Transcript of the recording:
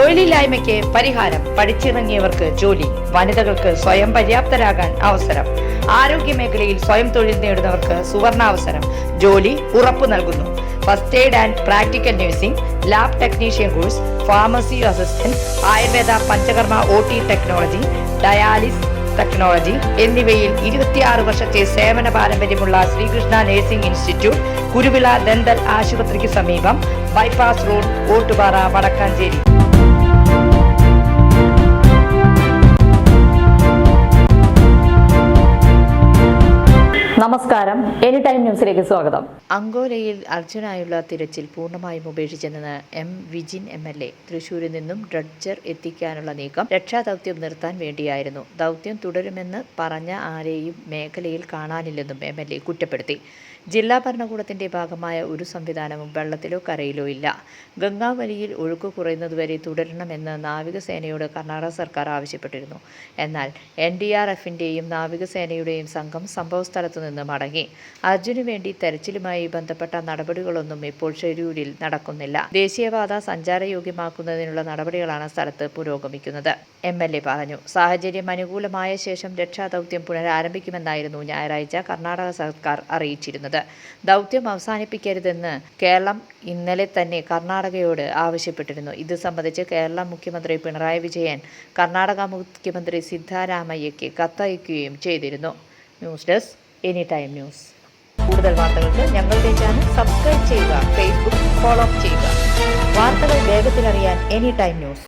തൊഴിലില്ലായ്മയ്ക്ക് പരിഹാരം, പഠിച്ചിറങ്ങിയവർക്ക് ജോലി, വനിതകൾക്ക് സ്വയം പര്യാപ്തരാകാൻ അവസരം, ആരോഗ്യ മേഖലയിൽ സ്വയം തൊഴിൽ നേടുന്നവർക്ക് സുവർണാവസരം, ജോലി ഉറപ്പു നൽകുന്നു. First aid and practical nursing, lab technician course, pharmacy assistant, Ayurveda Panchakarma OT technology, dialysis technology എന്നിവയിൽ 26 വർഷത്തെ സേവന പാരമ്പര്യമുള്ള Sreekrishna nursing institute, Kuruvila dental ആശുപത്രിക്ക് സമീപം, ബൈപ്പാസ് റോഡ്, ഓട്ടുപാറ, വടക്കാഞ്ചേരി. നമസ്കാരം, എനി ടൈം ന്യൂസിലേക്ക് സ്വാഗതം. അങ്കോലയിൽ അർജുനായുള്ള തിരച്ചിൽ പൂർണ്ണമായും ഉപേക്ഷിച്ചെന്ന് വിജിൻ MLA. തൃശൂരിൽ നിന്നും ഡ്രഡ്ജർ എത്തിക്കാനുള്ള നീക്കം രക്ഷാദൗത്യം നിർത്താൻ വേണ്ടിയായിരുന്നു. ദൗത്യം തുടരുമെന്ന് പറഞ്ഞ ആരെയും മേഖലയിൽ കാണാനില്ലെന്നും MLA കുറ്റപ്പെടുത്തി. ജില്ലാ ഭരണകൂടത്തിന്റെ ഭാഗമായ ഒരു സംവിധാനവും വെള്ളത്തിലോ കരയിലോ ഇല്ല. ഗംഗാവലിയിൽ ഒഴുക്ക് കുറയുന്നതുവരെ തുടരണമെന്ന് നാവികസേനയോട് കർണാടക സർക്കാർ ആവശ്യപ്പെട്ടിരുന്നു. എന്നാൽ NDRFന്റെയും നാവികസേനയുടെയും സംഘം സംഭവസ്ഥലത്തു നിന്ന് മടങ്ങി. അർജുനു വേണ്ടി തെരച്ചിലുമായി ബന്ധപ്പെട്ട നടപടികളൊന്നും ഇപ്പോൾ ഷെഡ്യൂളിൽ നടക്കുന്നില്ല. ദേശീയപാത സഞ്ചാരയോഗ്യമാക്കുന്നതിനുള്ള നടപടികളാണ് സ്ഥലത്ത് പുരോഗമിക്കുന്നത്, MLA പറഞ്ഞു. സാഹചര്യം അനുകൂലമായ ശേഷം രക്ഷാദൗത്യം പുനരാരംഭിക്കുമെന്നായിരുന്നു ഞായറാഴ്ച കർണാടക സർക്കാർ അറിയിച്ചിരുന്നത്. ദൗത്യം അവസാനിപ്പിക്കരുതെന്ന് കേരളം ഇന്നലെ തന്നെ കർണാടകയോട് ആവശ്യപ്പെട്ടിരുന്നു. ഇത് സംബന്ധിച്ച് കേരള മുഖ്യമന്ത്രി പിണറായി വിജയൻ കർണാടക മുഖ്യമന്ത്രി സിദ്ധരാമയ്യയ്ക്ക് കത്തയക്കുകയും ചെയ്തിരുന്നു. News desk any time news. കൂടുതൽ വാർത്തകൾക്ക് ഞങ്ങളുടെ ചാനൽ സബ്സ്ക്രൈബ് ചെയ്യുക, ഫേസ്ബുക്ക് ഫോളോ ചെയ്യുക. വാർത്തകൾ വേഗത്തിലറിയാൻ എനി ടൈം ന്യൂസ്.